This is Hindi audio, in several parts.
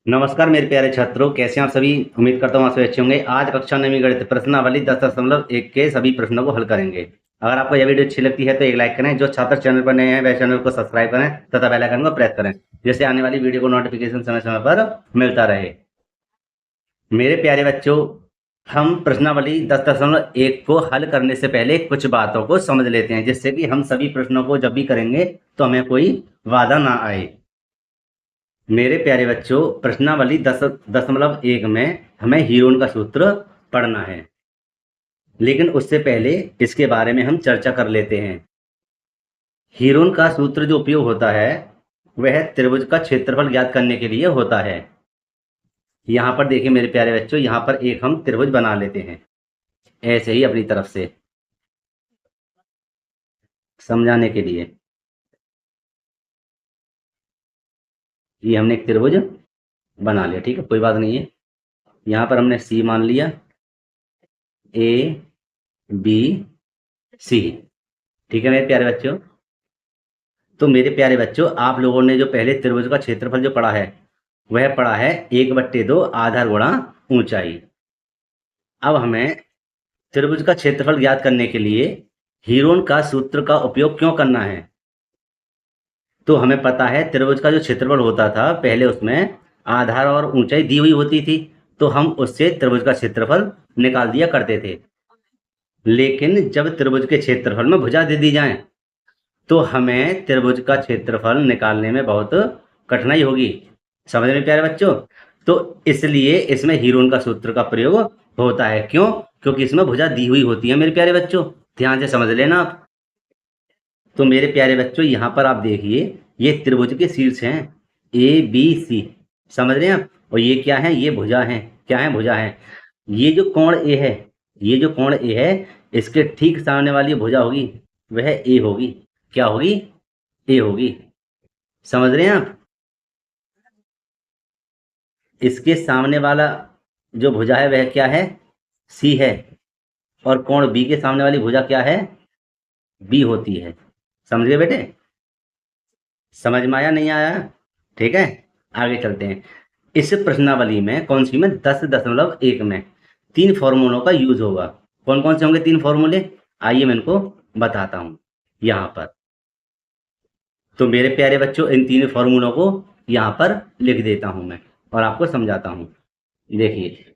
नमस्कार मेरे प्यारे छात्रों, कैसे हैं आप सभी। उम्मीद करता हूँ आप सभी अच्छे होंगे। आज कक्षा 9वीं गणित प्रश्नावली 10.1 के सभी प्रश्नों को हल करेंगे। अगर आपको यह वीडियो अच्छी लगती है तो एक लाइक करें। जो छात्र चैनल पर नए हैं वह चैनल को सब्सक्राइब करें तथा बेल आइकन को प्रेस करें, जिससे आने वाली वीडियो को नोटिफिकेशन समय समय पर मिलता रहे। मेरे प्यारे बच्चों, हम प्रश्नावली 10.1 को हल करने से पहले कुछ बातों को समझ लेते हैं, जिससे कि हम सभी प्रश्नों को जब भी करेंगे तो हमें कोई बाधा ना आए। मेरे प्यारे बच्चों, प्रश्नावली 10.1 में हमें हीरोन का सूत्र पढ़ना है, लेकिन उससे पहले इसके बारे में हम चर्चा कर लेते हैं। हीरोन का सूत्र जो उपयोग होता है वह त्रिभुज का क्षेत्रफल ज्ञात करने के लिए होता है। यहाँ पर देखिए मेरे प्यारे बच्चों, यहाँ पर एक हम त्रिभुज बना लेते हैं ऐसे ही अपनी तरफ से समझाने के लिए। ये हमने एक त्रिभुज बना लिया, ठीक है, कोई बात नहीं है। यहाँ पर हमने सी मान लिया, ए बी सी, ठीक है मेरे प्यारे बच्चों। तो मेरे प्यारे बच्चों, आप लोगों ने जो पहले त्रिभुज का क्षेत्रफल जो पढ़ा है वह पढ़ा है 1/2 आधार गुणा ऊंचाई। अब हमें त्रिभुज का क्षेत्रफल ज्ञात करने के लिए हीरोन का सूत्र का उपयोग क्यों करना है। तो हमें पता है त्रिभुज का जो क्षेत्रफल होता था पहले उसमें आधार और ऊंचाई दी हुई होती थी, तो हम उससे त्रिभुज का क्षेत्रफल निकाल दिया करते थे। लेकिन जब त्रिभुज के क्षेत्रफल में भुजा दे दी जाए तो हमें त्रिभुज का क्षेत्रफल निकालने में बहुत कठिनाई होगी। समझ में प्यारे बच्चों। तो इसलिए इसमें हीरोन का सूत्र का प्रयोग होता है। क्यों? क्योंकि इसमें भुजा दी हुई होती है मेरे प्यारे बच्चों। ध्यान से समझ लेना आप। तो मेरे प्यारे बच्चों, यहाँ पर आप देखिए ये त्रिभुज के शीर्ष हैं ए बी सी, समझ रहे हैं आप। और ये क्या है? ये भुजा है। क्या है? भुजा है। ये जो कोण ए है, ये जो कोण ए है, इसके ठीक सामने वाली भुजा होगी, वह ए होगी। क्या होगी? ए होगी। समझ रहे हैं आप। इसके सामने वाला जो भुजा है वह क्या है? सी है। और कोण बी के सामने वाली भुजा क्या है? बी होती है। समझ गए बेटे? समझ में आया नहीं आया? ठीक है, आगे चलते हैं। इस प्रश्नावली में कौन सी में 10.1 में 3 फॉर्मूलों का यूज होगा। कौन कौन से होंगे 3 फॉर्मूले? आइए मैं इनको बताता हूं यहाँ पर। तो मेरे प्यारे बच्चों, इन 3 फॉर्मूलों को यहाँ पर लिख देता हूं मैं और आपको समझाता हूं। देखिए,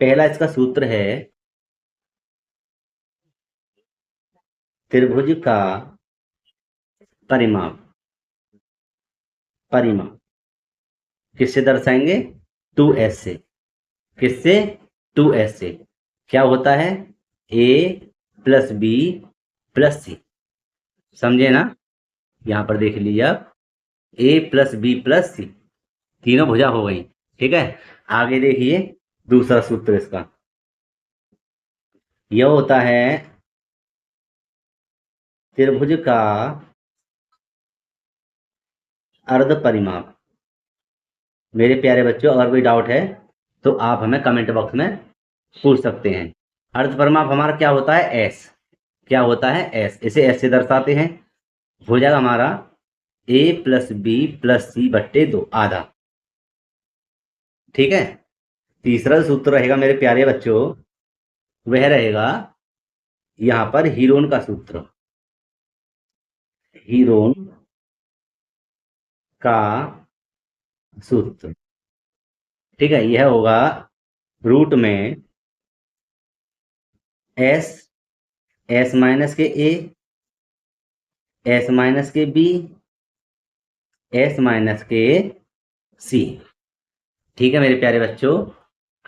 पहला इसका सूत्र है त्रिभुज का परिमाप। परिमाप किससे दर्शाएंगे? 2s से। किससे? 2s से। क्या होता है? a प्लस बी प्लस सी। समझे ना? यहां पर देख लीजिए आप, a प्लस बी प्लस सी, तीनों भुजा हो गई। ठीक है, आगे देखिए दूसरा सूत्र इसका यह होता है त्रिभुज का अर्ध परिमाप। मेरे प्यारे बच्चों, अगर कोई डाउट है तो आप हमें कमेंट बॉक्स में पूछ सकते हैं। अर्ध परिमाप हमारा क्या होता है? एस। क्या होता है? एस। इसे एस से दर्शाते हैं। हो जाएगा हमारा a प्लस बी प्लस सी बट्टे 2 आधा। ठीक है, तीसरा सूत्र रहेगा मेरे प्यारे बच्चों, वह रहेगा यहां पर हीरोन का सूत्र। हीरोन का सूत्र, ठीक है, यह होगा रूट में एस, एस माइनस के ए, एस माइनस के बी, एस माइनस के सी। ठीक है मेरे प्यारे बच्चों,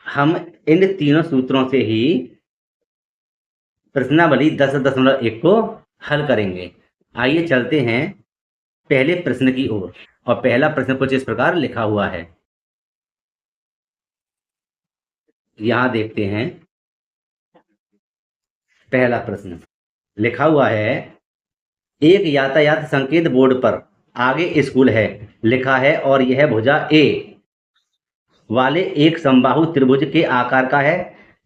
हम इन तीनों सूत्रों से ही प्रश्नावली 10.1 को हल करेंगे। आइए चलते हैं पहले प्रश्न की ओर। और पहला प्रश्न कुछ इस प्रकार लिखा हुआ है, यहां देखते हैं। पहला प्रश्न लिखा हुआ है, एक यातायात संकेत बोर्ड पर आगे स्कूल है लिखा है और यह भुजा ए वाले एक समबाहु त्रिभुज के आकार का है।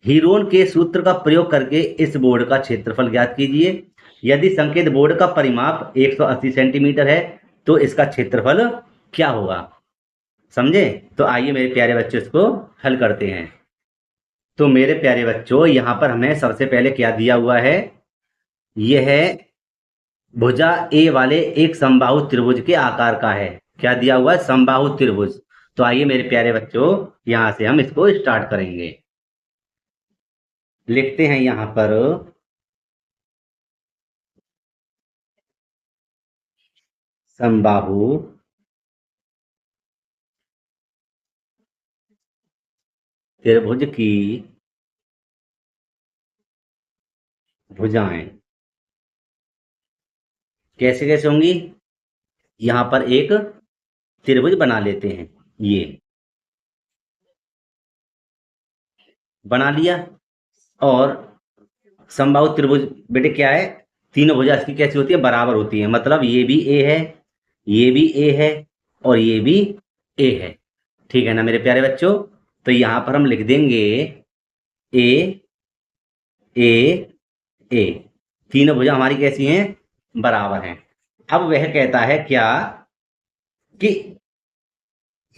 हीरोन के सूत्र का प्रयोग करके इस बोर्ड का क्षेत्रफल ज्ञात कीजिए। यदि संकेत बोर्ड का परिमाप 180 सेंटीमीटर है तो इसका क्षेत्रफल क्या होगा। समझे? तो आइए मेरे प्यारे बच्चों इसको हल करते हैं। तो मेरे प्यारे बच्चों यहाँ पर हमें सबसे पहले क्या दिया हुआ है, यह है भुजा ए वाले एक समबाहु त्रिभुज के आकार का है। क्या दिया हुआ है? समबाहु त्रिभुज। तो आइए मेरे प्यारे बच्चों यहां से हम इसको स्टार्ट करेंगे। लिखते हैं यहां पर समबाहु त्रिभुज की भुजाएं कैसे कैसे होंगी। यहां पर एक त्रिभुज बना लेते हैं, ये बना लिया। और समबाहु त्रिभुज बेटे क्या है, तीनों भुजा इसकी कैसी होती है, बराबर होती है। मतलब ये भी ए है, ये भी ए है और ये भी ए है। ठीक है ना मेरे प्यारे बच्चों? तो यहां पर हम लिख देंगे ए ए ए, तीनों भुजा हमारी कैसी हैं, बराबर हैं। अब वह कहता है क्या कि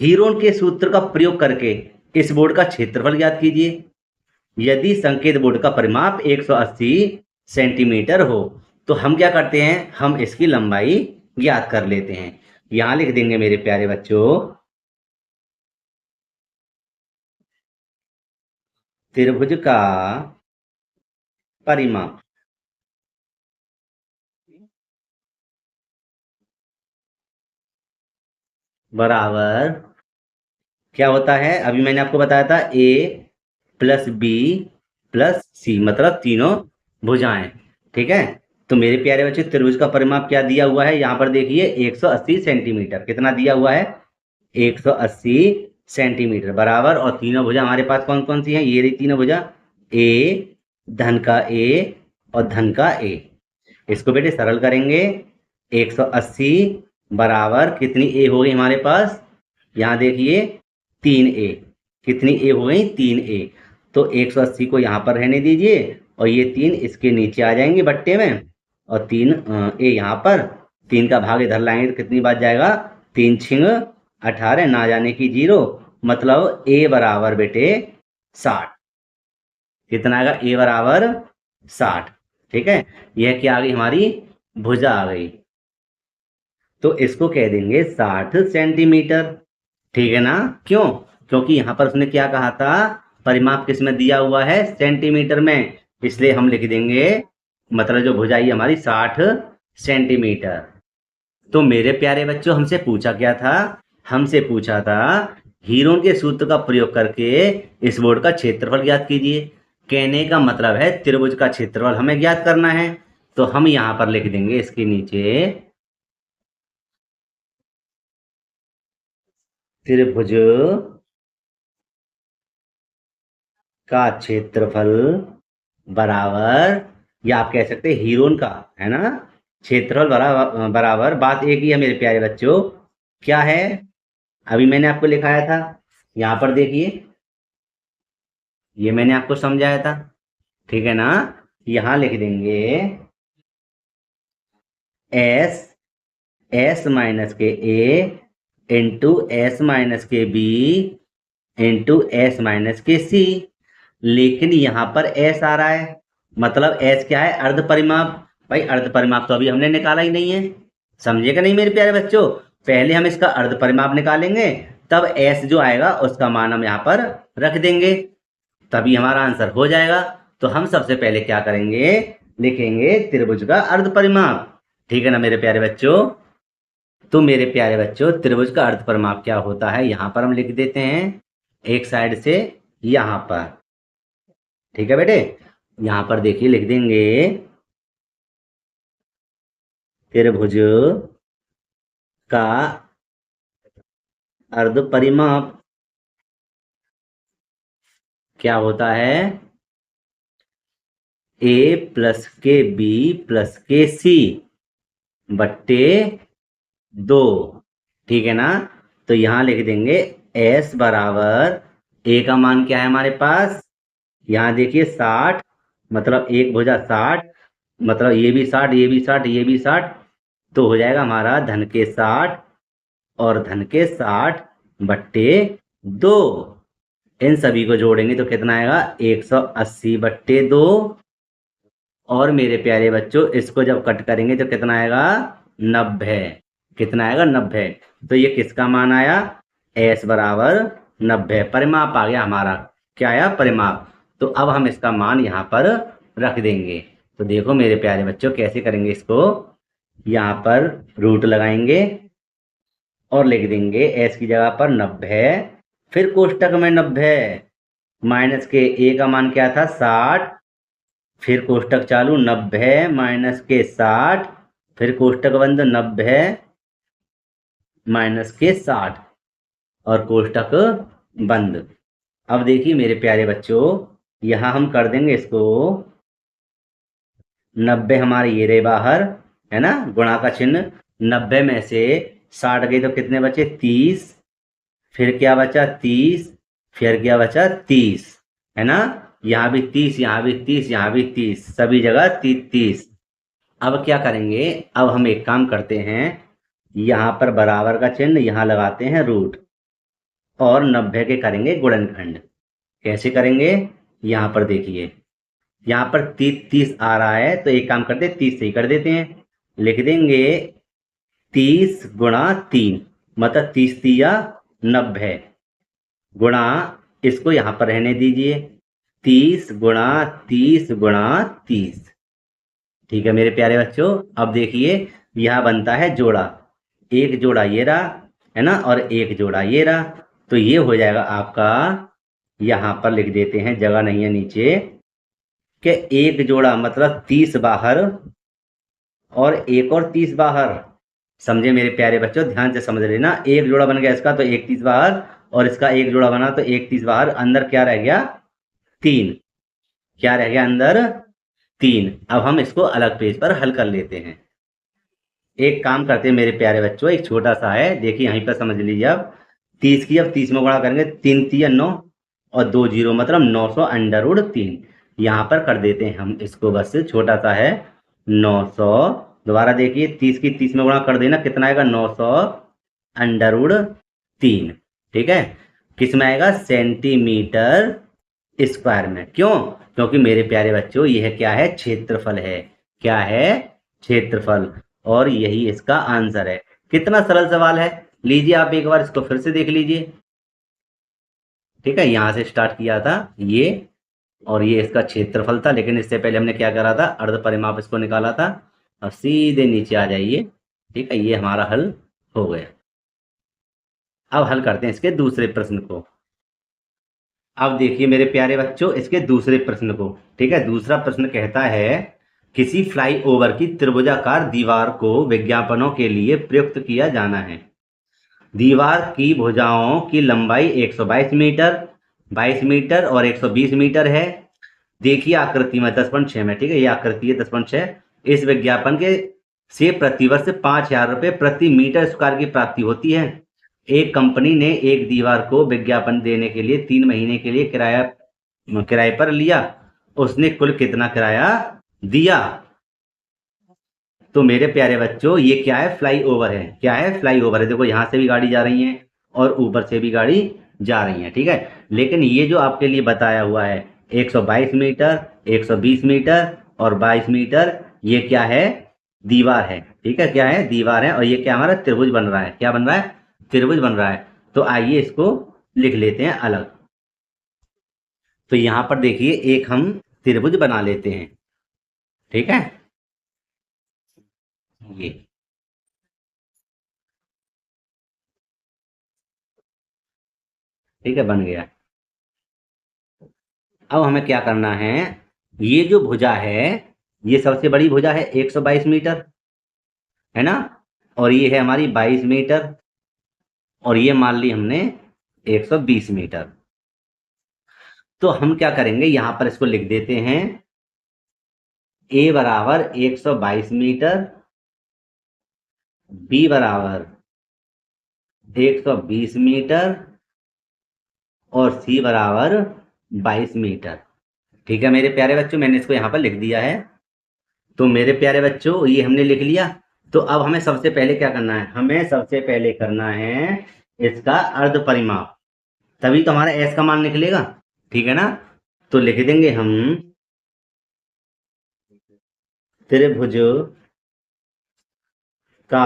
हीरोन के सूत्र का प्रयोग करके इस बोर्ड का क्षेत्रफल ज्ञात कीजिए। यदि संकेत बोर्ड का परिमाप 180 सेंटीमीटर हो तो हम क्या करते हैं, हम इसकी लंबाई ज्ञात कर लेते हैं। यहां लिख देंगे मेरे प्यारे बच्चों त्रिभुज का परिमाप बराबर क्या होता है, अभी मैंने आपको बताया था ए प्लस बी प्लस सी, मतलब तीनों भुजाएं। ठीक है? तो मेरे प्यारे बच्चे त्रिभुज का परिमाप क्या दिया हुआ है, यहां पर देखिए 180 सेंटीमीटर। कितना दिया हुआ है? 180 सेंटीमीटर बराबर। और तीनों भुजा हमारे पास कौन कौन सी हैं, ये रही तीनों भुजा, ए, धन का ए और धन का ए। इसको बेटे सरल करेंगे, 180 बराबर कितनी ए हो गई हमारे पास, यहाँ देखिए 3a। कितनी ए हो गई? 3a। तो 180 को यहाँ पर रहने दीजिए और ये 3 इसके नीचे आ जाएंगे बट्टे में, और 3a यहाँ पर, 3 का भाग इधर लाएंगे तो कितनी बात जाएगा, 3 छिंग 18, ना जाने की 0, मतलब a बराबर बेटे 60। कितना आएगा? a बराबर 60। ठीक है? यह क्या आ गई, हमारी भुजा आ गई। तो इसको कह देंगे 60 सेंटीमीटर। ठीक है ना? क्यों? क्योंकि यहां पर उसने क्या कहा था, परिमाप किस में दिया हुआ है, सेंटीमीटर में। इसलिए हम लिख देंगे, मतलब जो भुजाई हमारी 60 सेंटीमीटर। तो मेरे प्यारे बच्चों हमसे पूछा क्या था, हमसे पूछा था हीरोन के सूत्र का प्रयोग करके इस बोर्ड का क्षेत्रफल ज्ञात कीजिए। कहने का मतलब है त्रिभुज का क्षेत्रफल हमें ज्ञात करना है। तो हम यहां पर लिख देंगे इसके नीचे त्रिभुज का क्षेत्रफल बराबर, या आप कह सकते हैं हीरोन का, है ना, क्षेत्रफल बराबर बराबर, बात एक ही है मेरे प्यारे बच्चों, क्या है, अभी मैंने आपको लिखाया था, यहां पर देखिए, ये मैंने आपको समझाया था। ठीक है ना? यहां लिख देंगे एस एस माइनस के ए इंटू एस माइनस के बी इंटू एस माइनस के सी। लेकिन यहां पर एस आ रहा है, मतलब एस क्या है, अर्ध परिमाप। भाई अर्ध परिमाप तो अभी हमने निकाला ही नहीं है, समझिएगा नहीं मेरे प्यारे बच्चों? पहले हम इसका अर्ध परिमाप निकालेंगे, तब एस जो आएगा उसका मान हम यहाँ पर रख देंगे, तभी हमारा आंसर हो जाएगा। तो हम सबसे पहले क्या करेंगे, लिखेंगे त्रिभुज का अर्ध परिमाप। ठीक है ना मेरे प्यारे बच्चों? तो मेरे प्यारे बच्चों त्रिभुज का अर्ध परिमाप क्या होता है, यहां पर हम लिख देते हैं एक साइड से यहां पर। ठीक है बेटे? यहां पर देखिए लिख देंगे त्रिभुज का अर्ध परिमाप क्या होता है, ए प्लस के बी प्लस के सी बट्टे 2। ठीक है ना? तो यहां लिख देंगे एस बराबर, ए का मान क्या है हमारे पास, यहां देखिए 60, मतलब एक भुजा 60, मतलब ये भी 60, ये भी 60, ये भी 60, तो हो जाएगा हमारा धन के 60 और धन के 60 बट्टे 2। इन सभी को जोड़ेंगे तो कितना आएगा 180 बट्टे 2। और मेरे प्यारे बच्चों इसको जब कट करेंगे तो कितना आएगा 90। कितना आएगा 90। तो ये किसका मान आया s बराबर 90। परिमाप आ गया हमारा। क्या आया परिमाप। तो अब हम इसका मान यहाँ पर रख देंगे। तो देखो मेरे प्यारे बच्चों कैसे करेंगे इसको। यहाँ पर रूट लगाएंगे और लिख देंगे s की जगह पर 90। फिर कोष्टक में 90 माइनस के a का मान क्या था 60। फिर कोष्टक चालू 90 माइनस के 60। फिर कोष्टक बंद 90 माइनस के 60 और कोष्टक बंद। अब देखिए मेरे प्यारे बच्चों यहां हम कर देंगे इसको 90 हमारे ये रहे बाहर है ना गुणा का चिन्ह। 90 में से 60 गए तो कितने बचे 30। फिर क्या बचा 30। फिर क्या बचा 30 है ना। यहाँ भी 30 यहाँ भी 30 यहाँ भी 30 सभी जगह 30। अब क्या करेंगे। अब हम एक काम करते हैं यहाँ पर बराबर का चिन्ह यहाँ लगाते हैं रूट और 90 के करेंगे गुणनखंड। कैसे करेंगे यहाँ पर देखिए यहाँ पर 30 आ रहा है तो एक काम करते 30 से ही कर देते हैं। लिख देंगे 30 गुणा 3 मतलब 30 तिया 90 गुणा इसको यहाँ पर रहने दीजिए 30 गुणा 30 गुणा 30। ठीक है मेरे प्यारे बच्चों। अब देखिए यह बनता है जोड़ा। एक जोड़ा ये रहा है ना और एक जोड़ा ये रहा। तो ये हो जाएगा आपका यहाँ पर लिख देते हैं जगह नहीं है नीचे कि एक जोड़ा मतलब 30 बाहर और एक और 30 बाहर। समझे मेरे प्यारे बच्चों ध्यान से समझ लेना। एक जोड़ा बन गया इसका तो एक 30 बाहर और इसका एक जोड़ा बना तो एक 30 बाहर। अंदर क्या रह गया 3। क्या रह गया अंदर 3। अब हम इसको अलग पेज पर हल कर लेते हैं। एक काम करते हैं मेरे प्यारे बच्चों एक छोटा सा है देखिए यहीं पर समझ लीजिए। अब 30 की अब 30 में गुणा करेंगे 3 तिया 9 और 2 जीरो मतलब 900 अंडर 3। यहाँ पर कर देते हैं हम इसको बस छोटा सा है 900। दोबारा देखिए 30 की 30 में गुणा कर देना कितना आएगा 900 अंडर 3। ठीक है किस में आएगा सेंटीमीटर स्क्वायर में। क्यों क्योंकि मेरे प्यारे बच्चों यह क्या है क्षेत्रफल है। क्या है क्षेत्रफल और यही इसका आंसर है। कितना सरल सवाल है। लीजिए आप एक बार इसको फिर से देख लीजिए। ठीक है यहां से स्टार्ट किया था ये और ये इसका क्षेत्रफल था लेकिन इससे पहले हमने क्या करा था अर्ध परिमाप इसको निकाला था। अब सीधे नीचे आ जाइए। ठीक है ये हमारा हल हो गया। अब हल करते हैं इसके दूसरे प्रश्न को। अब देखिए मेरे प्यारे बच्चों इसके दूसरे प्रश्न को। ठीक है दूसरा प्रश्न कहता है किसी फ्लाईओवर की त्रिभुजाकार दीवार को विज्ञापनों के लिए प्रयुक्त किया जाना है। दीवार की भुजाओं की लंबाई 122 मीटर 22 मीटर और 120 मीटर है। देखिए आकृति में 10.6 में। ठीक है ये आकृति है 10.6। इस विज्ञापन के से प्रतिवर्ष 5,000 रुपये प्रति मीटर स्क्वायर की प्राप्ति होती है। एक कंपनी ने एक दीवार को विज्ञापन देने के लिए 3 महीने के लिए किराए पर लिया। उसने कुल कितना किराया दिया। तो मेरे प्यारे बच्चों ये क्या है फ्लाईओवर है। क्या है फ्लाईओवर है। देखो यहां से भी गाड़ी जा रही है और ऊपर से भी गाड़ी जा रही है। ठीक है लेकिन ये जो आपके लिए बताया हुआ है 122 मीटर 120 मीटर और 22 मीटर ये क्या है दीवार है। ठीक है क्या है दीवार है और ये क्या हमारा त्रिभुज बन रहा है। क्या बन रहा है त्रिभुज बन रहा है। तो आइए इसको लिख लेते हैं अलग। तो यहां पर देखिए एक हम त्रिभुज बना लेते हैं। ठीक है ये ठीक है बन गया। अब हमें क्या करना है ये जो भुजा है ये सबसे बड़ी भुजा है 122 मीटर है ना और ये है हमारी 22 मीटर और ये मान ली हमने 120 मीटर। तो हम क्या करेंगे यहां पर इसको लिख देते हैं a बराबर 122 मीटर b बराबर 120 मीटर और c बराबर 22 मीटर। ठीक है मेरे प्यारे बच्चों मैंने इसको यहाँ पर लिख दिया है। तो मेरे प्यारे बच्चों ये हमने लिख लिया। तो अब हमें सबसे पहले क्या करना है हमें सबसे पहले करना है इसका अर्ध परिमाप, तभी तो हमारा एस का मान निकलेगा, ठीक है ना। तो लिख देंगे हम त्रिभुज का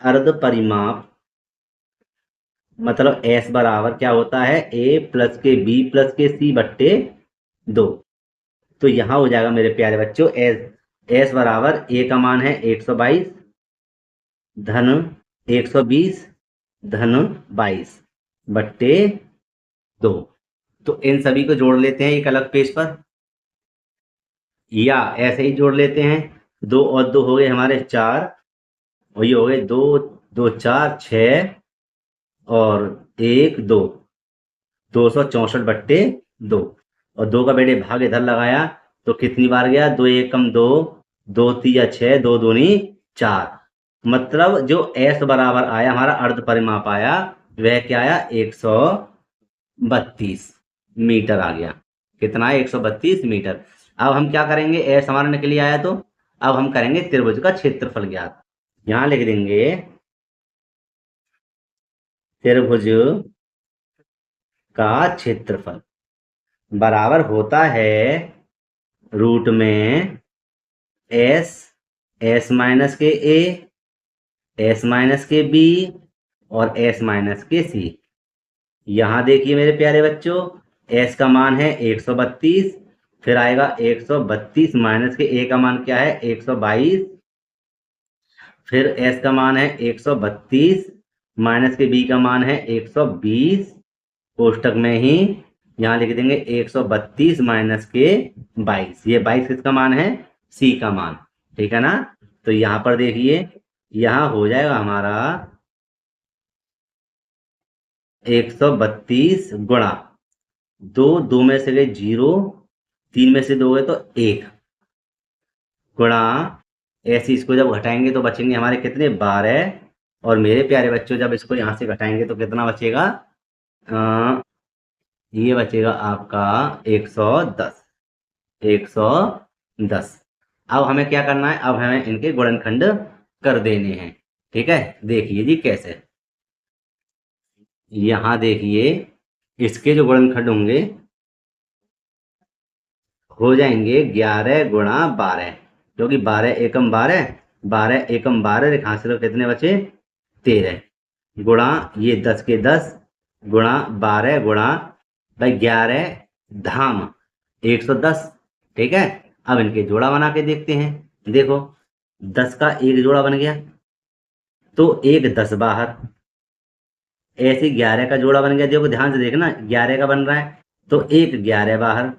अर्ध परिमाप, मतलब एस बराबर क्या होता है, ए प्लस के बी प्लस के सी बट्टे 2। तो यहां हो जाएगा मेरे प्यारे बच्चों, एस बराबर ए का मान है 122 धन 120 धन 22 बट्टे 2। तो इन सभी को जोड़ लेते हैं एक अलग पेज पर, या ऐसे ही जोड़ लेते हैं। 2 और 2 हो गए हमारे 4, और ये हो गए 2 2 4 6 और 1 2, 264 बट्टे 2। और 2 का बेटे भाग इधर लगाया तो कितनी बार गया, 2 एकम 2, 2 तिया 6, 2 दूनी 4। मतलब जो एस बराबर आया हमारा अर्ध परिमाप आया, वह क्या आया, 132 मीटर आ गया। कितना है, 132 मीटर। अब हम क्या करेंगे, एस हमारा निकल आया तो अब हम करेंगे त्रिभुज का क्षेत्रफल ज्ञात। यहां लिख देंगे त्रिभुज का क्षेत्रफल बराबर होता है रूट में एस, एस माइनस के ए, एस माइनस के बी और एस माइनस के सी। यहां देखिए मेरे प्यारे बच्चों, एस का मान है 132, फिर आएगा 132 माइनस के ए का मान क्या है, 122, फिर एस का मान है 132 माइनस के बी का मान है 120, कोष्टक में ही यहां लिख देंगे 132 माइनस के 22। ये 22 किसका मान है, सी का मान, ठीक है ना। तो यहां पर देखिए, यहां हो जाएगा हमारा 132 गुणा 2, 2 में से गए 0, 3 में से 2 गए तो 1, गुणा ऐसे इसको जब घटाएंगे तो बचेंगे हमारे कितने, 12। और मेरे प्यारे बच्चों जब इसको यहां से घटाएंगे तो कितना बचेगा, ये बचेगा आपका 110, 110। अब हमें क्या करना है, अब हमें इनके गुणनखंड कर देने हैं, ठीक है। देखिए जी कैसे, यहां देखिए इसके जो गुणनखंड होंगे हो जाएंगे 11 गुणा 12, क्योंकि 12 एकम 12, 12 एकम 12 रेखा से कितने बचे, 13, गुणा ये 10 के 10 गुणा 12 गुणा भाई 11 धाम 110, ठीक है। अब इनके जोड़ा बना के देखते हैं। देखो 10 का एक जोड़ा बन गया तो एक 10 बाहर, ऐसे 11 का जोड़ा बन गया, देखो ध्यान से देखना, 11 का बन रहा है तो एक 11 बाहर,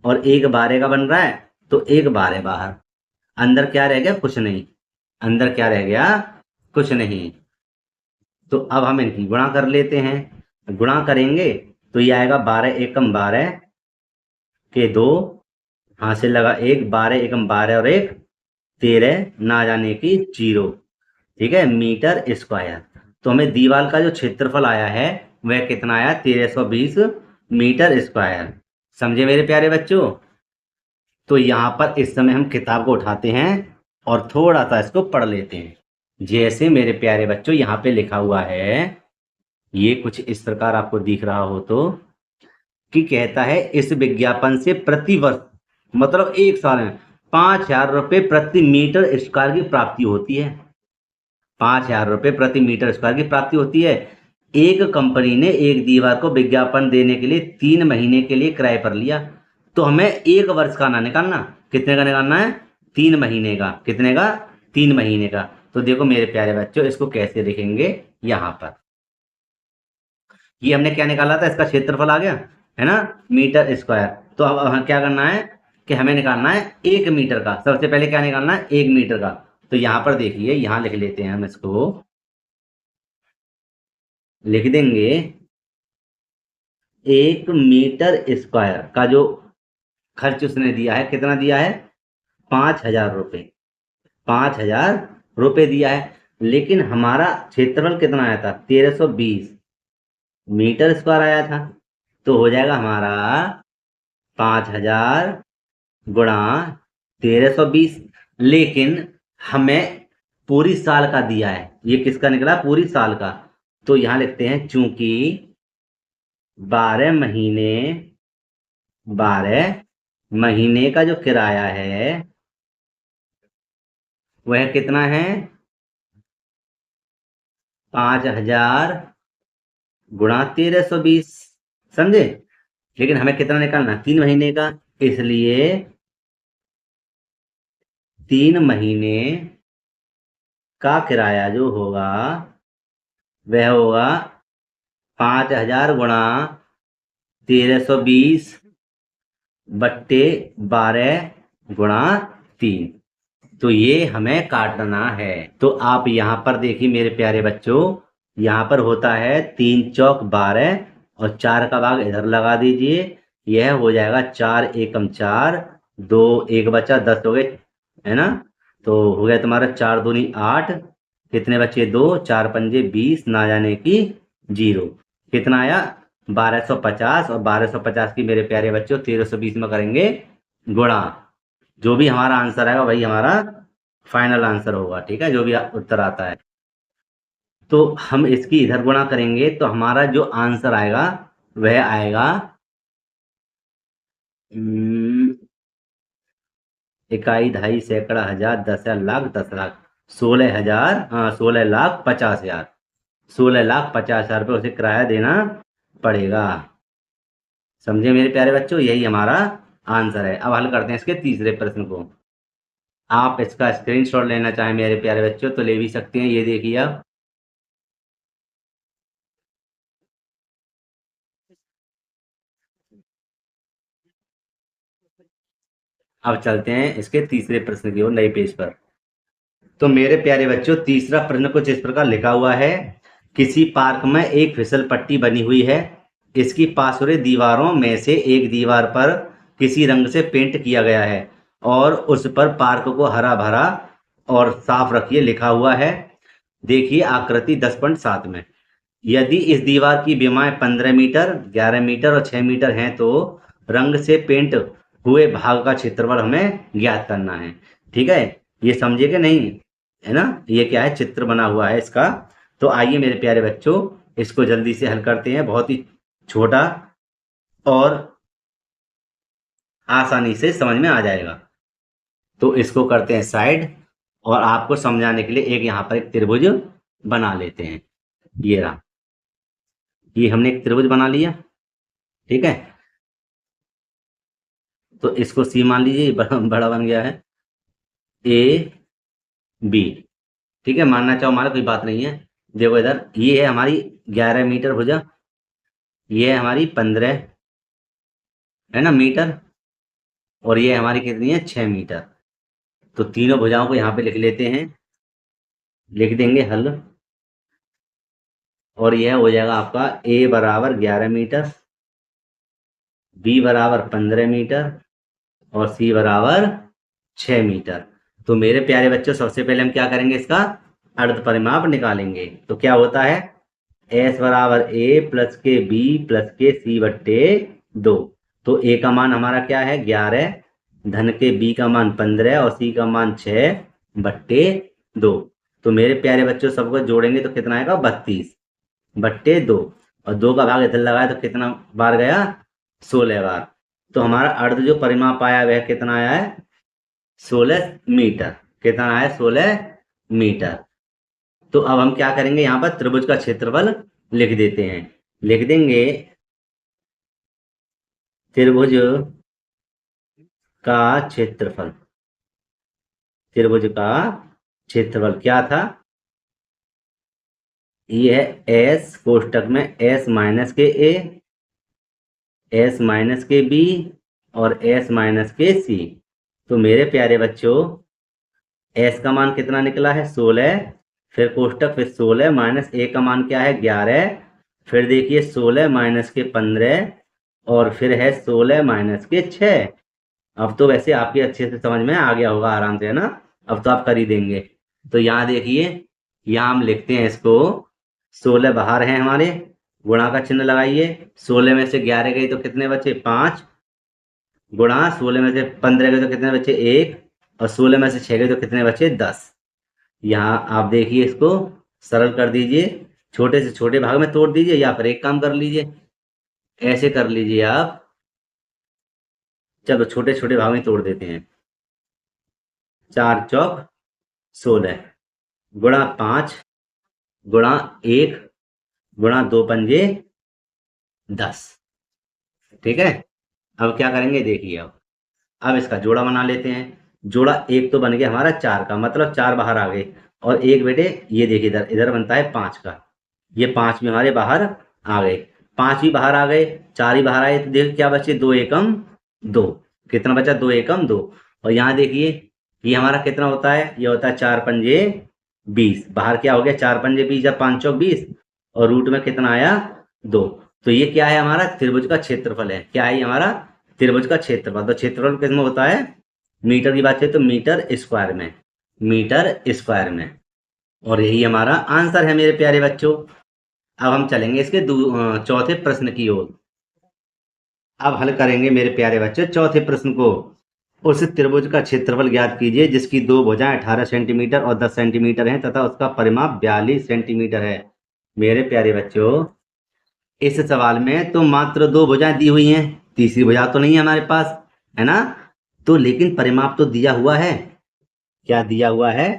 और एक 12 का बन रहा है तो एक 12 बाहर। अंदर क्या रह गया, कुछ नहीं, अंदर क्या रह गया, कुछ नहीं। तो अब हम इनकी गुणा कर लेते हैं। गुणा करेंगे तो ये आएगा 12 एकम 12 के 2, हासिल लगा 1, 12 एकम 12 और 1 13, ना जाने की 0, ठीक है, मीटर स्क्वायर। तो हमें दीवार का जो क्षेत्रफल आया है वह कितना आया, 1320 मीटर स्क्वायर। समझे मेरे प्यारे बच्चों। तो यहाँ पर इस समय हम किताब को उठाते हैं और थोड़ा सा इसको पढ़ लेते हैं। जैसे मेरे प्यारे बच्चों यहाँ पे लिखा हुआ है, ये कुछ इस प्रकार आपको दिख रहा हो तो, कि कहता है इस विज्ञापन से प्रति वर्ष, मतलब एक साल में 5,000 रुपये प्रति मीटर स्क्वायर की प्राप्ति होती है। 5,000 रुपये प्रति मीटर स्क्वायर की प्राप्ति होती है। एक कंपनी ने एक दीवार को विज्ञापन देने के लिए 3 महीने के लिए किराए पर लिया। तो हमें एक वर्ष का ना निकालना, कितने का निकालना है, 3 महीने का। कितने का, 3 महीने का। तो देखो मेरे प्यारे बच्चों, इसको कैसे लिखेंगे, यहां पर ये हमने क्या निकाला था, इसका क्षेत्रफल आ गया है ना, मीटर स्क्वायर। तो अब हमें क्या करना है कि हमें निकालना है 1 मीटर का। सबसे पहले क्या निकालना है, 1 मीटर का। तो यहां पर देखिए, यहां लिख लेते हैं हम इसको, लिख देंगे 1 मीटर स्क्वायर का जो खर्च उसने दिया है, कितना दिया है, 5,000 रुपये, 5,000 रुपये दिया है। लेकिन हमारा क्षेत्रफल कितना आया था, 1320 मीटर स्क्वायर आया था। तो हो जाएगा हमारा 5,000 गुणा 1320। लेकिन हमें पूरी साल का दिया है, ये किसका निकला? पूरी साल का। तो यहां लिखते हैं चूंकि 12 महीने का जो किराया है वह कितना है? 5,000 गुणा 1320, समझे? लेकिन हमें कितना निकालना? 3 महीने का, इसलिए 3 महीने का किराया जो होगा वह होगा 5,000 गुणा 1320 बट्टे 12 गुणा 3। तो ये हमें काटना है। तो आप यहाँ पर देखिए मेरे प्यारे बच्चों, यहाँ पर होता है 3 चौक 12 और 4 का भाग इधर लगा दीजिए। यह हो जाएगा 4 एकम 4, 2 1 बचा 10 हो गए, है ना? तो हो गया तुम्हारा 4 दूनी 8, कितने बचे? 2, 4 पंजे 20, ना जाने की 0। कितना आया? 1250। और 1250 की मेरे प्यारे बच्चों 1320 में करेंगे गुणा। जो भी हमारा आंसर आएगा वही हमारा फाइनल आंसर होगा, ठीक है, जो भी उत्तर आता है। तो हम इसकी इधर गुणा करेंगे तो हमारा जो आंसर आएगा वह आएगा इकाई, दहाई, सैकड़ा, हजार, 10,000, लाख, 10 लाख, 16,000, हाँ 16,50,000, 16,50,000 रुपये उसे किराया देना पड़ेगा। समझे मेरे प्यारे बच्चों? यही हमारा आंसर है। अब हल करते हैं इसके तीसरे प्रश्न को। आप इसका स्क्रीनशॉट लेना चाहें मेरे प्यारे बच्चों तो ले भी सकते हैं। ये देखिए अब चलते हैं इसके तीसरे प्रश्न की ओर, नए पेज पर। तो मेरे प्यारे बच्चों तीसरा प्रश्न कुछ इस प्रकार लिखा हुआ है। किसी पार्क में एक फिसल पट्टी बनी हुई है। इसकी पार्श्व दीवारों में से एक दीवार पर किसी रंग से पेंट किया गया है और उस पर पार्क को हरा भरा और साफ रखिए लिखा हुआ है। देखिए आकृति 10.7 में। यदि इस दीवार की विमाएं 15 मीटर, 11 मीटर और 6 मीटर हैं तो रंग से पेंट हुए भाग का क्षेत्रफल हमें ज्ञात करना है। ठीक है, ये समझे कि नहीं? है ना? ये क्या है? चित्र बना हुआ है इसका। तो आइए मेरे प्यारे बच्चों इसको जल्दी से हल करते हैं। बहुत ही छोटा और आसानी से समझ में आ जाएगा। तो इसको करते हैं साइड और आपको समझाने के लिए एक यहाँ पर एक त्रिभुज बना लेते हैं। ये रहा, ये हमने एक त्रिभुज बना लिया, ठीक है। तो इसको सी मान लीजिए, ये बड़ा बन गया है ए बी, ठीक है। मानना चाहो हमारा कोई बात नहीं है। देखो इधर ये है हमारी 11 मीटर भुजा, ये है हमारी 15, है ना, मीटर, और ये हमारी कितनी है? 6 मीटर। तो तीनों भुजाओं को यहाँ पे लिख लेते हैं, लिख देंगे हल। और यह हो जाएगा आपका ए बराबर 11 मीटर, बी बराबर 15 मीटर और सी बराबर 6 मीटर। तो मेरे प्यारे बच्चों सबसे पहले हम क्या करेंगे? इसका अर्ध परिमाप निकालेंगे। तो क्या होता है? एस बराबर ए प्लस के बी प्लस के सी बट्टे 2। तो ए का मान हमारा क्या है? 11, धन के बी का मान 15 और सी का मान 6 बट्टे 2। तो मेरे प्यारे बच्चों सबको जोड़ेंगे तो कितना आएगा? 32 बट्टे 2, और 2 का भाग इधर लगाया तो कितना बार गया? 16 बार। तो हमारा अर्ध जो परिमाप आया वह कितना आया है? 16 मीटर। कितना आया? 16 मीटर। तो अब हम क्या करेंगे? यहाँ पर त्रिभुज का क्षेत्रफल लिख देते हैं। लिख देंगे त्रिभुज का क्षेत्रफल। त्रिभुज का क्षेत्रफल क्या था? ये है एस कोष्टक में एस माइनस के ए, एस माइनस के बी और एस माइनस के सी। तो मेरे प्यारे बच्चों एस का मान कितना निकला है? 16, फिर कोष्टक, फिर 16 माइनस ए का मान क्या है? 11, फिर देखिए 16 माइनस के 15 और फिर है 16 माइनस के 6। अब तो वैसे आपके अच्छे से समझ में आ गया होगा आराम से, है ना? अब तो आप कर ही देंगे। तो यहाँ देखिए, यहाँ हम लिखते हैं इसको, 16 बाहर हैं हमारे, गुणा का चिन्ह लगाइए। 16 में से 11 गई तो कितने बचे? 5, गुणा 16 में से 15 गए तो कितने बचे? 1, और 16 में से 6 गए तो कितने बचे? 10। यहाँ आप देखिए, इसको सरल कर दीजिए, छोटे से छोटे भाग में तोड़ दीजिए, या फिर एक काम कर लीजिए, ऐसे कर लीजिए आप। चलो छोटे छोटे भाग में तोड़ देते हैं। 4 चौक 16 गुणा 5 गुणा 1 गुणा 2 पंजे 10। ठीक है, अब क्या करेंगे देखिए। अब इसका जोड़ा बना लेते हैं। जोड़ा एक तो बन गया हमारा 4 का, मतलब 4 बाहर आ गए, और एक बेटे ये देखिए इधर इधर बनता है 5 का, ये 5 भी हमारे बाहर आ गए। 5 भी बाहर आ गए, 4 ही बाहर आए, तो देखिए क्या बचे, 2 एकम 2। कितना बचा, 2 एकम 2। और यहाँ देखिए ये हमारा कितना होता है, ये होता है 4 पंजे 20। बाहर क्या हो गया, 4 पंजे 20 या 5 चौक 20, और रूट में कितना आया, 2। तो ये क्या है, हमारा त्रिभुज का क्षेत्रफल है। क्या है ये हमारा, त्रिभुज का क्षेत्रफल। तो क्षेत्रफल किसमें होता है, मीटर की बात करें तो मीटर स्क्वायर में, मीटर स्क्वायर में। और यही हमारा आंसर है मेरे प्यारे बच्चों। अब हम चलेंगे इसके चौथे प्रश्न की ओर। अब हल करेंगे मेरे प्यारे बच्चों चौथे प्रश्न को। उस त्रिभुज का क्षेत्रफल ज्ञात कीजिए जिसकी दो भुजाएं 18 सेंटीमीटर और 10 सेंटीमीटर हैं तथा उसका परिमाप 42 सेंटीमीटर है। मेरे प्यारे बच्चों, इस सवाल में तो मात्र दो भुजाएं दी हुई हैं, तीसरी भुजा तो नहीं है हमारे पास, है ना। तो लेकिन परिमाप तो दिया हुआ है। क्या दिया हुआ है,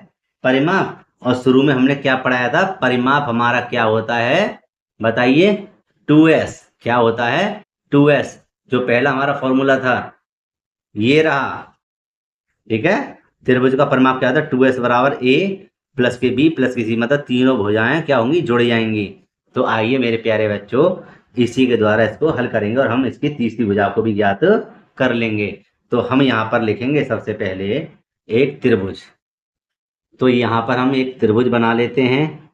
परिमाप। और शुरू में हमने क्या पढ़ाया था, परिमाप हमारा क्या होता है, बताइए, 2s। क्या होता है, 2s। जो पहला हमारा फॉर्मूला था ये रहा। ठीक है, त्रिभुज का परिमाप क्या था, 2s बराबर a प्लस के b प्लस के c, मतलब तीनों भुजाएं क्या होंगी, जुड़ जाएंगी। तो आइए मेरे प्यारे बच्चों, इसी के द्वारा इसको हल करेंगे और हम इसकी तीसरी भुजा को भी ज्ञात कर लेंगे। तो हम यहाँ पर लिखेंगे सबसे पहले एक त्रिभुज। तो यहाँ पर हम एक त्रिभुज बना लेते हैं,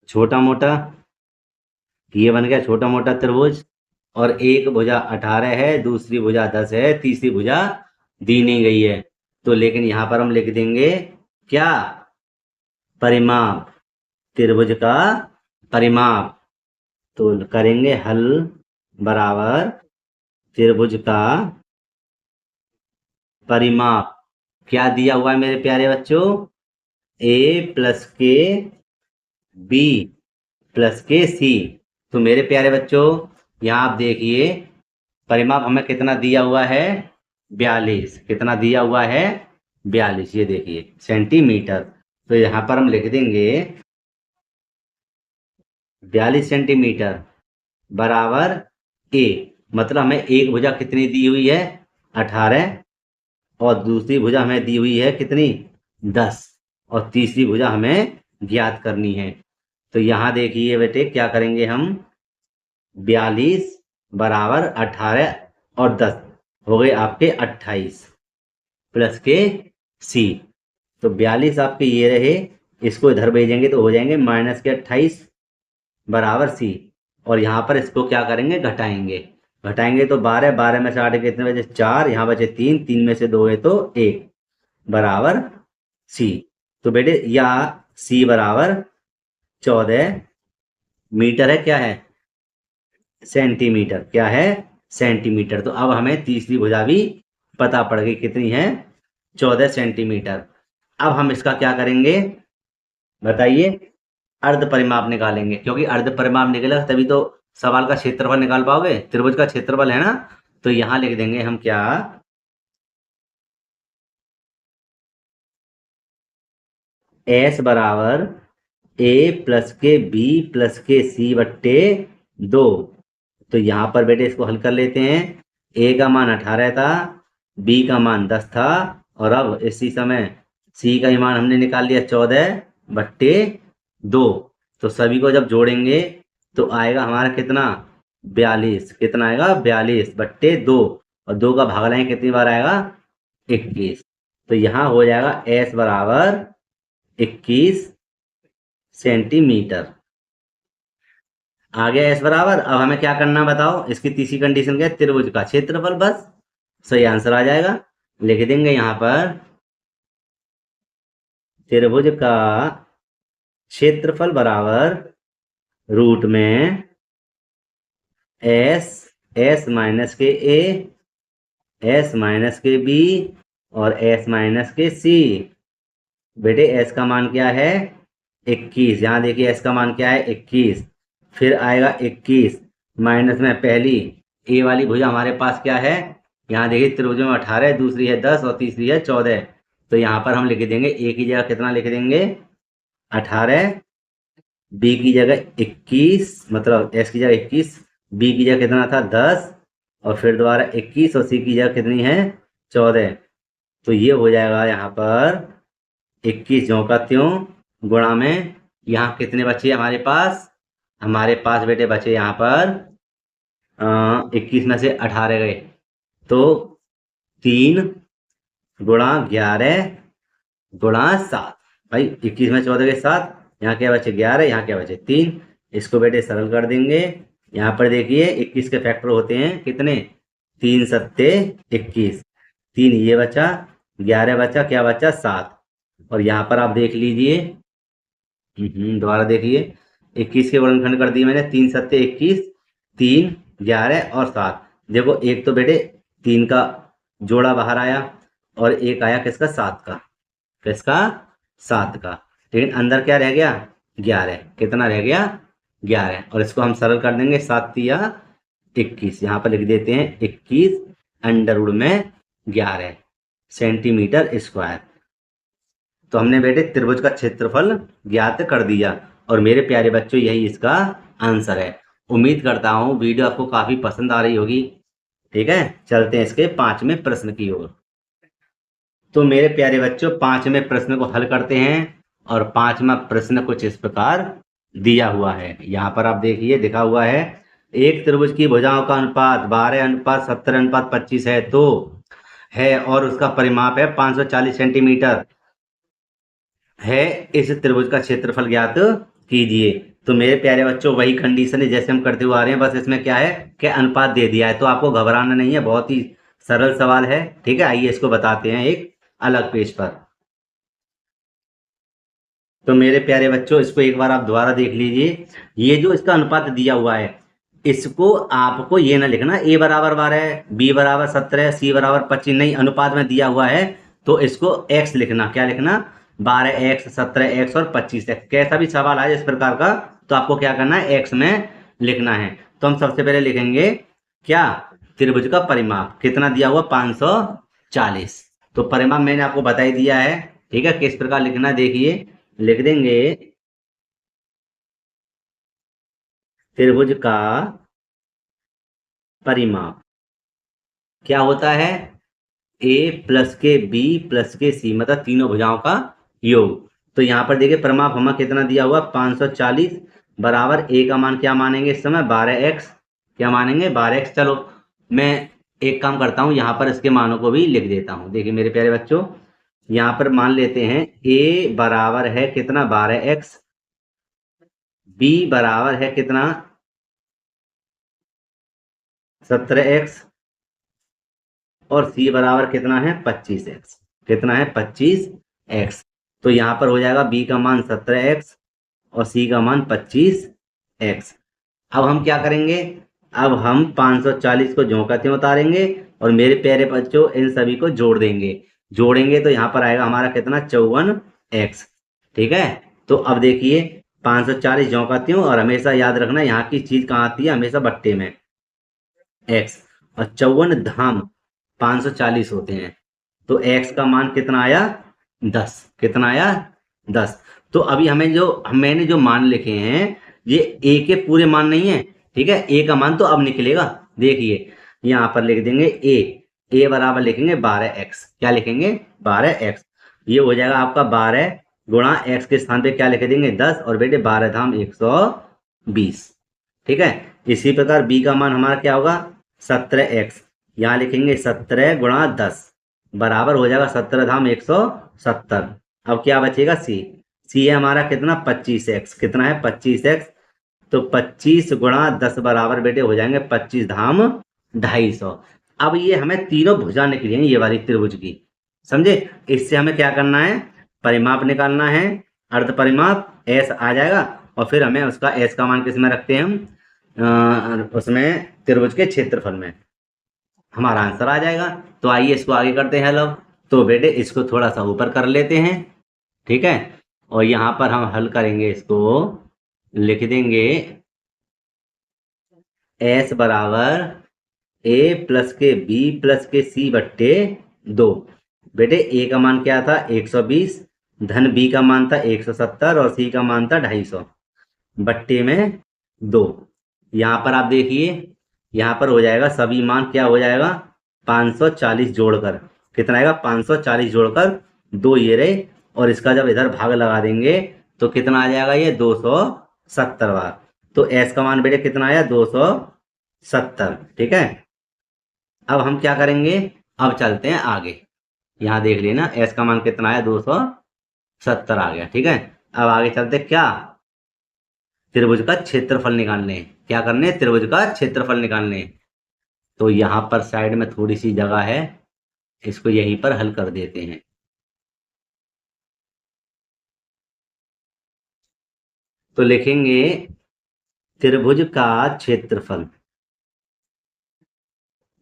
छोटा मोटा। ये बन गया छोटा मोटा त्रिभुज। और एक भुजा 18 है, दूसरी भुजा 10 है, तीसरी भुजा दी नहीं गई है। तो लेकिन यहाँ पर हम लिख देंगे क्या, परिमाप, त्रिभुज का परिमाप। तो करेंगे हल बराबर त्रिभुज का परिमाप। क्या दिया हुआ है मेरे प्यारे बच्चों, a प्लस के b प्लस के c। तो मेरे प्यारे बच्चों, यहाँ आप देखिए परिमाप हमें कितना दिया हुआ है, 42। कितना दिया हुआ है, 42, ये देखिए सेंटीमीटर। तो यहाँ पर हम लिख देंगे 42 सेंटीमीटर बराबर a। मतलब हमें एक भुजा कितनी दी हुई है, 18, और दूसरी भुजा हमें दी हुई है कितनी, 10, और तीसरी भुजा हमें ज्ञात करनी है। तो यहाँ देखिए बेटे क्या करेंगे हम, 42 बराबर 18 और 10 हो गए आपके 28 प्लस के c। तो 42 आपके ये रहे, इसको इधर भेजेंगे तो हो जाएंगे माइनस के 28 बराबर c। और यहाँ पर इसको क्या करेंगे, घटाएंगे। घटाएंगे तो 12, 12 में से 8 कितने बचे, 4, यहाँ बचे 3, 3 में से 2 है तो 1 बराबर c। तो बेटे या c बराबर 14 मीटर है, क्या है, सेंटीमीटर। क्या है, सेंटीमीटर। तो अब हमें तीसरी भुजा भी पता पड़ गई, कितनी है, 14 सेंटीमीटर। अब हम इसका क्या करेंगे, बताइए, अर्ध परिमाप निकालेंगे, क्योंकि अर्ध परिमाप निकलेगा तभी तो सवाल का क्षेत्रफल निकाल पाओगे, त्रिभुज का क्षेत्रफल है ना। तो यहां लिख देंगे हम क्या, s बराबर a प्लस के b प्लस के c बट्टे 2। तो यहां पर बेटे इसको हल कर लेते हैं। a का मान 18 था, b का मान 10 था, और अब इसी समय c का मान हमने निकाल लिया 14 बट्टे 2। तो सभी को जब जोड़ेंगे तो आएगा हमारा कितना, 42। कितना आएगा, 42 बट्टे 2, और 2 का भाग लाएंगे कितनी बार आएगा, 21। तो यहाँ हो जाएगा s बराबर 21 सेंटीमीटर। आ गया s बराबर। अब हमें क्या करना बताओ, इसकी तीसरी कंडीशन क्या है, त्रिभुज का क्षेत्रफल, बस सही आंसर आ जाएगा। लिख देंगे यहाँ पर त्रिभुज का क्षेत्रफल बराबर रूट में s, s माइनस के a, s माइनस के b और s माइनस के c। बेटे एस का मान क्या है 21। यहाँ देखिए एस का मान क्या है 21। फिर आएगा 21 माइनस में पहली ए वाली भुजा हमारे पास क्या है, यहाँ देखिए त्रिभुजों में 18 है, दूसरी है 10 और तीसरी है 14। तो यहाँ पर हम लिख देंगे ए की जगह कितना लिख देंगे 18, बी की जगह 21, मतलब एस की जगह 21, बी की जगह कितना था 10 और फिर दोबारा 21 और सी की जगह कितनी है 14। तो ये हो जाएगा यहाँ पर 21 ज्यों का त्यों गुणा में यहाँ कितने बचे हमारे पास, हमारे पास बेटे बचे यहाँ पर 21 में से 18 गए तो 3 गुणा 11 गुणा 7। भाई 21 में 14 के 7, यहाँ क्या बचे 11, यहाँ क्या बचे 3। इसको बेटे सरल कर देंगे। यहाँ पर देखिए 21 के फैक्टर होते हैं कितने, 3 सत्ते 21, 3 ये बचा, 11 बचा, क्या बचा 7। और यहाँ पर आप देख लीजिए, दोबारा देखिए 21 के वर्गखंड कर दिए मैंने, 3 सत्ते 21, 3 11 और 7। देखो एक तो बेटे 3 का जोड़ा बाहर आया और एक आया किसका 7 का, किसका 7 का, लेकिन अंदर क्या रह गया 11। कितना रह गया 11। और इसको हम सरल कर देंगे, 7 या 21, यहाँ पर लिख देते हैं 21 अंडर रूट में 11 सेंटीमीटर स्क्वायर। तो हमने बेटे त्रिभुज का क्षेत्रफल ज्ञात कर दिया और मेरे प्यारे बच्चों यही इसका आंसर है। उम्मीद करता हूँ वीडियो आपको काफी पसंद आ रही होगी। ठीक है, चलते हैं इसके 5वें प्रश्न की ओर। तो मेरे प्यारे बच्चों 5वें प्रश्न को हल करते हैं और 5वां प्रश्न कुछ इस प्रकार दिया हुआ है। यहाँ पर आप देखिए लिखा हुआ है, एक त्रिभुज की भुजाओं का अनुपात 12:17:25 है तो है और उसका परिमाप है 540 सेंटीमीटर है, इस त्रिभुज का क्षेत्रफल ज्ञात कीजिए। तो मेरे प्यारे बच्चों वही कंडीशन है जैसे हम करते हुए आ रहे हैं, बस इसमें क्या है कि अनुपात दे दिया है, तो आपको घबराना नहीं है, बहुत ही सरल सवाल है। ठीक है, आइए इसको बताते हैं एक अलग पेज पर। तो मेरे प्यारे बच्चों इसको एक बार आप दोबारा देख लीजिए। ये जो इसका अनुपात दिया हुआ है, इसको आपको ये ना लिखना a बराबर 12, b बराबर 17, c बराबर 25, नहीं, अनुपात में दिया हुआ है तो इसको x लिखना। क्या लिखना, 12x 17x और 25x। कैसा भी सवाल आए इस प्रकार का तो आपको क्या करना है x में लिखना है। तो हम सबसे पहले लिखेंगे क्या, त्रिभुज का परिमाप कितना दिया हुआ 540। तो परिमाप मैंने आपको बता ही दिया है। ठीक है, किस प्रकार लिखना देखिए, लिख देंगे त्रिभुज का परिमाप क्या होता है, a प्लस के b प्लस के c, मतलब तीनों भुजाओं का योग। तो यहाँ पर देखिए परिमाप हमें कितना दिया हुआ 540 बराबर a का मान क्या मानेंगे इस समय 12x, क्या मानेंगे 12x। चलो मैं एक काम करता हूँ, यहाँ पर इसके मानों को भी लिख देता हूँ। देखिए मेरे प्यारे बच्चों, यहाँ पर मान लेते हैं a बराबर है कितना 12x, b बराबर है कितना 17x और c बराबर कितना है 25x। कितना है 25x। तो यहाँ पर हो जाएगा b का मान 17x और c का मान 25x। अब हम क्या करेंगे, अब हम 540 को ज्यों का त्यों उतारेंगे और मेरे प्यारे बच्चों इन सभी को जोड़ देंगे। जोड़ेंगे तो यहाँ पर आएगा हमारा कितना 54x। ठीक है, तो अब देखिए 540 ज्यों का त्यों, और हमेशा याद रखना यहाँ की चीज कहाँ आती है, हमेशा बट्टे में x, और 54 धाम 540 होते हैं। तो x का मान कितना आया 10। कितना आया 10। तो अभी मैंने जो मान लिखे हैं ये a के पूरे मान नहीं है। ठीक है, a का मान तो अब निकलेगा। देखिए यहाँ पर लिख देंगे a बराबर लिखेंगे 12x। क्या लिखेंगे 12x। ये हो जाएगा आपका 12 गुणा x के स्थान पे क्या लिख देंगे 10 और बेटे 12 धाम 120। ठीक है, इसी प्रकार b का मान हमारा क्या होगा 17x। यहाँ लिखेंगे 17 गुणा 10 बराबर हो जाएगा 17 धाम 170। अब क्या बचेगा c है हमारा कितना 25x। कितना है 25x। तो 25 गुणा 10 बराबर बेटे हो जाएंगे 25 धाम 250। अब ये हमें तीनों भुजा निकली हैं ये वाली त्रिभुज की, समझे। इससे हमें क्या करना है, परिमाप निकालना है, अर्ध परिमाप s आ जाएगा और फिर हमें उसका s का मान किस में रखते हैं हम, उसमें त्रिभुज के क्षेत्रफल में, हमारा आंसर आ जाएगा। तो आइए इसको आगे करते हैं। तो बेटे इसको थोड़ा सा ऊपर कर लेते हैं। ठीक है। और यहाँ पर हम हल करेंगे, इसको लिख देंगे s बराबर a प्लस के b प्लस के c बट्टे 2। बेटे a का मान क्या था 120, धन b का मान था 170 और c का मान था 250 बट्टे में 2। यहाँ पर आप देखिए, यहाँ पर हो जाएगा सभी मान क्या हो जाएगा 540 जोड़कर, कितना आएगा 540 जोड़कर 2 ये रहे, और इसका जब इधर भाग लगा देंगे तो कितना आ जाएगा ये 270 बार। तो s का मान बेटे कितना आया 270। ठीक है। अब हम क्या करेंगे, अब चलते हैं आगे। यहाँ देख लेना s का मान कितना आया 270 आ गया। ठीक है। अब आगे चलते क्या, त्रिभुज का क्षेत्रफल निकालने। क्या करने, त्रिभुज का क्षेत्रफल निकालने। तो यहाँ पर साइड में थोड़ी सी जगह है, इसको यहीं पर हल कर देते हैं। तो लिखेंगे त्रिभुज का क्षेत्रफल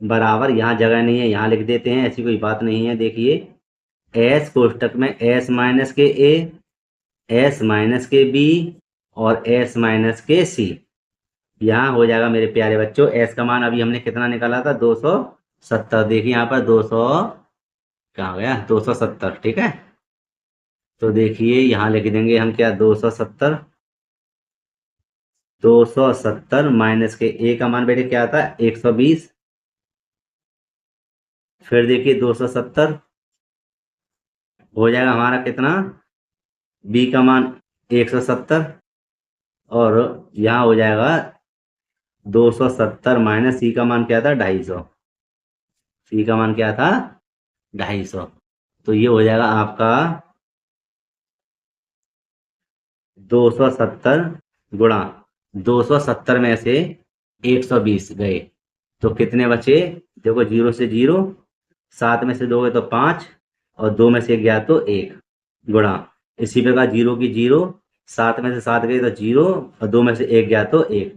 बराबर, यहाँ जगह नहीं है यहाँ लिख देते हैं, ऐसी कोई बात नहीं है। देखिए s कोष्टक में s माइनस के a, s माइनस के b और s माइनस के c। यहाँ हो जाएगा मेरे प्यारे बच्चों, s का मान अभी हमने कितना निकाला था 270। देखिए यहाँ पर 200 कहाँ गया 270। ठीक है। तो देखिए यहाँ लिख देंगे हम क्या 270 माइनस के a का मान बेटे क्या था 120। फिर देखिए 270 हो जाएगा हमारा कितना, b का मान 170 और यहाँ हो जाएगा 270 माइनस c का मान क्या था 250। c का मान क्या था 250। तो ये हो जाएगा आपका 270 गुणा 270 में से 120 गए तो कितने बचे, देखो 0 से 0, 7 में से 2 गए तो 5 और 2 में से 1 गया तो 1 गुणा, इसी प्रकार 0 की 0, 7 में से 7 गए तो 0 और 2 में से 1 गया तो 1,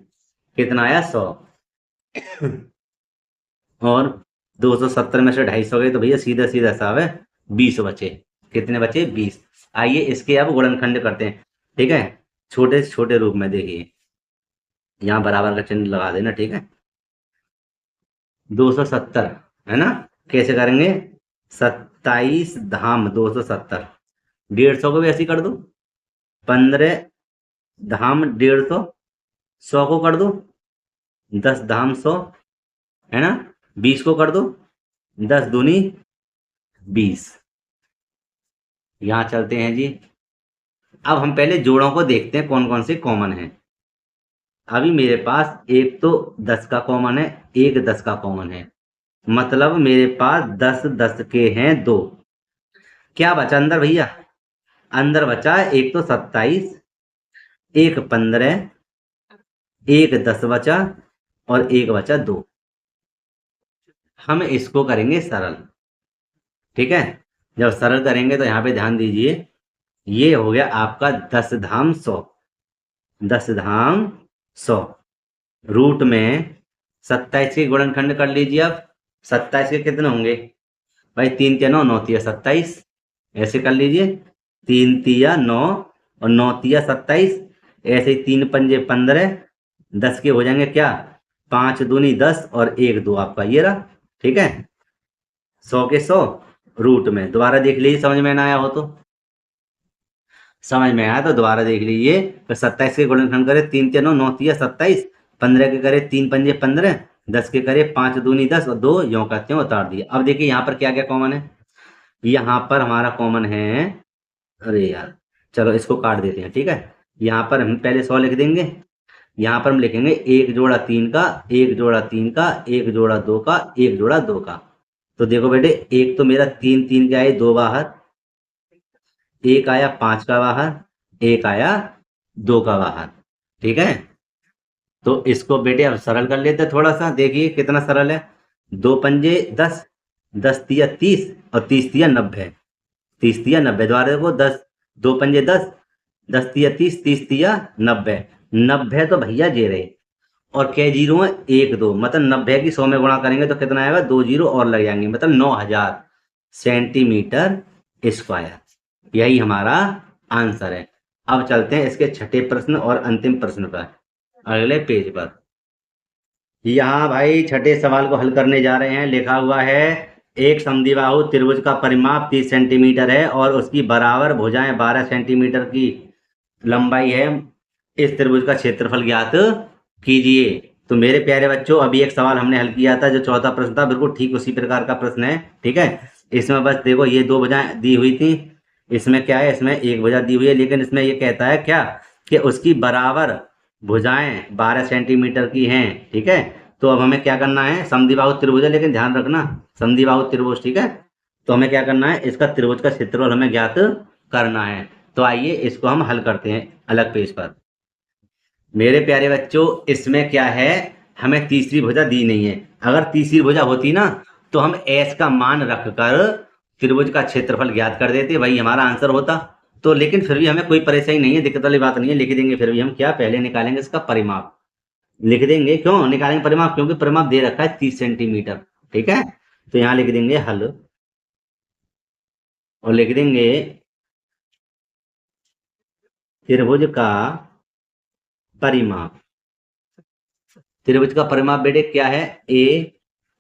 कितना आया 100। और 270 में से 250 गए तो भैया सीधा सीधा हिसाब है 20 बचे। कितने बचे 20। आइए इसके अब गुणनखंड करते हैं। ठीक है, छोटे से छोटे रूप में देखिए, यहाँ बराबर का चिन्ह लगा देना। ठीक है, 270 है ना, कैसे करेंगे 27 धाम 270, 150 को भी ऐसे कर दो, 15 धाम 150, 100 को कर दो 10 धाम 100 है ना, 20 को कर दो 10 दूनी 20। यहां चलते हैं जी, अब हम पहले जोड़ों को देखते हैं कौन कौन से कॉमन है। अभी मेरे पास एक तो 10 का कॉमन है, एक 10 का कॉमन है, मतलब मेरे पास 10 10 के हैं 2। क्या बचा अंदर भैया, अंदर बचा एक तो 27, एक 15, एक 10 बचा और एक बचा 2। हम इसको करेंगे सरल। ठीक है, जब सरल करेंगे तो यहाँ पे ध्यान दीजिए, ये हो गया आपका 10 धाम 100, 10 धाम 100 रूट में 27 के गुणनखंड कर लीजिए। अब 27 के कितने होंगे भाई, 3 तिया 9, 9 तिया 27, ऐसे कर लीजिए, 3 तिया 9 और 9 तिया 27, ऐसे ही 3 पंजे 15, 10 के हो जाएंगे क्या 5 दूनी 10 और 1 2 आपका ये रहा। ठीक है, 100 के 100 रूट में, दोबारा देख लीजिए समझ में ना आया हो तो, समझ में आया तो दोबारा देख लीजिए। तो 27 के गुणनखंड करे 3 तिया 9, 9 तिया 27, 15 के करे 3 पंजे 15, 10 के करे 5 दूनी 10 और 2 यों करते हैं उतार दिए। अब देखिए यहाँ पर क्या क्या कॉमन है, यहाँ पर हमारा कॉमन है, अरे यार चलो इसको काट देते हैं। ठीक है, यहाँ पर हम पहले 100 लिख देंगे, यहाँ पर हम लिखेंगे 1 जोड़ा 3 का, 1 जोड़ा 3 का, 1 जोड़ा 2 का, 1 जोड़ा 2 का। तो देखो बेटे, एक तो मेरा 3 3 के आए 2 बाहर, एक आया 5 का बाहर, एक आया 2 का बाहर। ठीक है, तो इसको बेटे अब सरल कर लेते हैं थोड़ा सा। देखिए कितना सरल है, 2 पंजे 10, 10 तिया 30 और 30 तिया 90, 30 तिया 90, द्वारा देखो 10, 2 पंजे 10, 10 तिया 30, 30 तिया 90, 90 तो भैया जे रहे, और क्या जीरो है 1 2, मतलब 90 की 100 में गुणा करेंगे तो कितना आएगा 2 जीरो और लग जाएंगे, मतलब 9000 सेंटीमीटर स्क्वायर। यही हमारा आंसर है। अब चलते हैं इसके छठे प्रश्न और अंतिम प्रश्न पर, अगले पेज पर। यहाँ भाई छठे सवाल को हल करने जा रहे हैं। लिखा हुआ है एक समद्विबाहु त्रिभुज का परिमाप 30 सेंटीमीटर है और उसकी बराबर भुजाएं 12 सेंटीमीटर की लंबाई है। इस त्रिभुज का क्षेत्रफल ज्ञात कीजिए। तो मेरे प्यारे बच्चों, अभी एक सवाल हमने हल किया था जो चौथा प्रश्न था, बिल्कुल ठीक उसी प्रकार का प्रश्न है। ठीक है, इसमें बस देखो ये दो भुजाएं दी हुई थी, इसमें क्या है, इसमें एक भुजा दी हुई है, लेकिन इसमें ये कहता है क्या कि उसकी बराबर भुजाएं 12 सेंटीमीटर की हैं। ठीक है, तो अब हमें क्या करना है, समद्विबाहु त्रिभुज है, लेकिन ध्यान रखना समद्विबाहु त्रिभुज। ठीक है, तो हमें क्या करना है, इसका त्रिभुज का क्षेत्रफल हमें ज्ञात करना है। तो आइए इसको हम हल करते हैं अलग पेज पर। मेरे प्यारे बच्चों, इसमें क्या है, हमें तीसरी भुजा दी नहीं है। अगर तीसरी भुजा होती ना तो हम एस का मान रखकर त्रिभुज का क्षेत्रफल ज्ञात कर देते, वही हमारा आंसर होता। तो लेकिन फिर भी हमें कोई परेशानी नहीं है, दिक्कत वाली बात नहीं है, लिख देंगे। फिर भी हम क्या, पहले निकालेंगे इसका परिमाप, लिख देंगे। क्यों निकालेंगे परिमाप, क्योंकि परिमाप दे रखा है 30 सेंटीमीटर। ठीक है, तो यहाँ लिख देंगे हल और लिख देंगे त्रिभुज का परिमाप। त्रिभुज का परिमाप बेटे क्या है, ए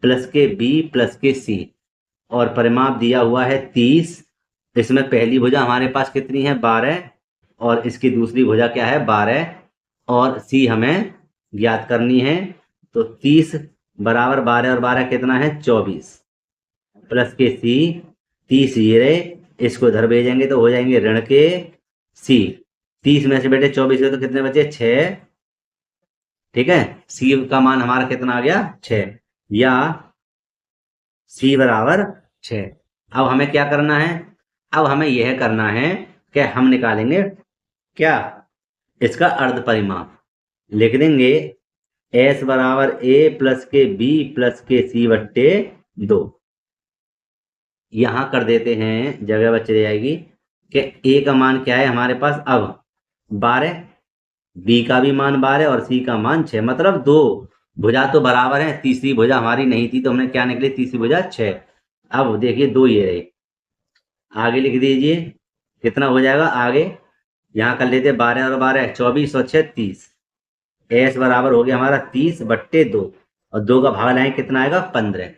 प्लस के बी प्लस के सी, और परिमाप दिया हुआ है 30। इसमें पहली भुजा हमारे पास कितनी है, 12, और इसकी दूसरी भुजा क्या है, 12, और सी हमें ज्ञात करनी है। तो 30 बराबर 12 और 12 कितना है, 24, प्लस के सी, 30 ये रहे, इसको इधर भेजेंगे तो हो जाएंगे ऋण के सी। 30 में से बेटे 24 तो कितने बचे, 6। ठीक है, सी का मान हमारा कितना आ गया, 6, या सी बराबर 6। अब हमें क्या करना है, अब हमें यह करना है कि हम निकालेंगे क्या, इसका अर्ध परिमाप। लिख देंगे एस बराबर ए प्लस के बी प्लस के सी बट्टे 2। यहां कर देते हैं, जगह बच जाएगी कि ए का मान क्या है हमारे पास अब 12, बी का भी मान 12 और सी का मान 6, मतलब दो भुजा तो बराबर है, तीसरी भुजा हमारी नहीं थी तो हमने क्या निकली, तीसरी भुजा 6। अब देखिए दो ये रहे, आगे लिख दीजिए कितना हो जाएगा आगे, यहाँ कर लेते 12 और 12 24 और 6 30। एस बराबर हो गया हमारा 30 बट्टे 2, और 2 का भाग लाएंगे कितना आएगा, 15।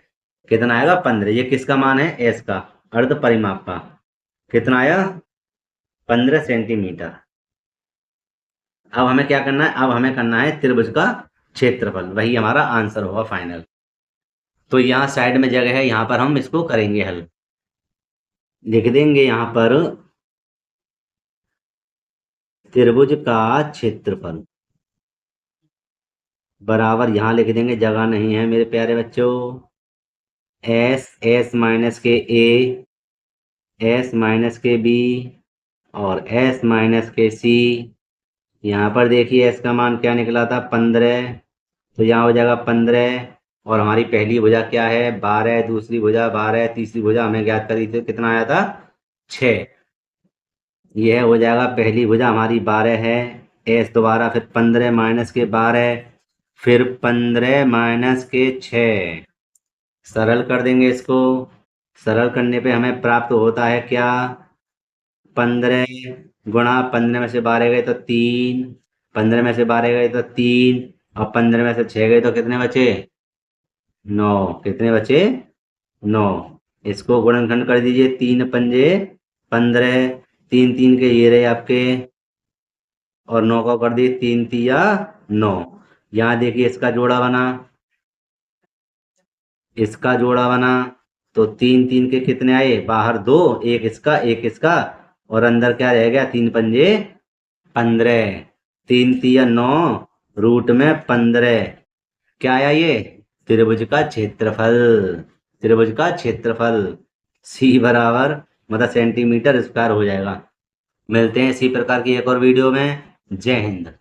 कितना आएगा, 15। ये किसका मान है, एस का, अर्ध परिमाप का। कितना आया, 15 सेंटीमीटर। अब हमें क्या करना है, अब हमें करना है त्रिभुज का क्षेत्रफल, वही हमारा आंसर होगा फाइनल। तो यहाँ साइड में जगह है, यहाँ पर हम इसको करेंगे हल। लिख देंगे यहाँ पर त्रिभुज का क्षेत्रफल बराबर, यहाँ लिख देंगे, जगह नहीं है मेरे प्यारे बच्चों, एस माइनस के ए, एस माइनस के बी, और एस माइनस के सी। यहाँ पर देखिए एस का मान क्या निकला था, 15, तो यहाँ हो जाएगा 15, और हमारी पहली भुजा क्या है, 12, दूसरी भुजा 12, तीसरी भुजा हमें ज्ञात करी थी, कितना आया था, 6। यह हो जाएगा पहली भुजा हमारी 12 है, एस दोबारा, फिर 15 माइनस के 12, फिर 15 माइनस के 6। सरल कर देंगे इसको, सरल करने पे हमें प्राप्त होता है क्या, 15 गुणा 15 में से 12 गए तो 3, 15 में से 12 गए तो 3, और 15 में से 6 गए तो कितने बचे, 9। कितने बचे, 9। इसको गुणनखंड कर दीजिए, 3 पंजे 15, 3 3 के ये रहे आपके, और 9 को कर दिए 3 तिया 9। यहाँ देखिए इसका जोड़ा बना, इसका जोड़ा बना, तो 3 3 के कितने आए, बाहर 2, एक इसका, और अंदर क्या रह गया, 3 पंजे 15, 3 तिया 9, रूट में 15। क्या आया ये, त्रिभुज का क्षेत्रफल, त्रिभुज का क्षेत्रफल। सी बराबर मतलब सेंटीमीटर स्क्वायर हो जाएगा। मिलते हैं इसी प्रकार की एक और वीडियो में। जय हिंद।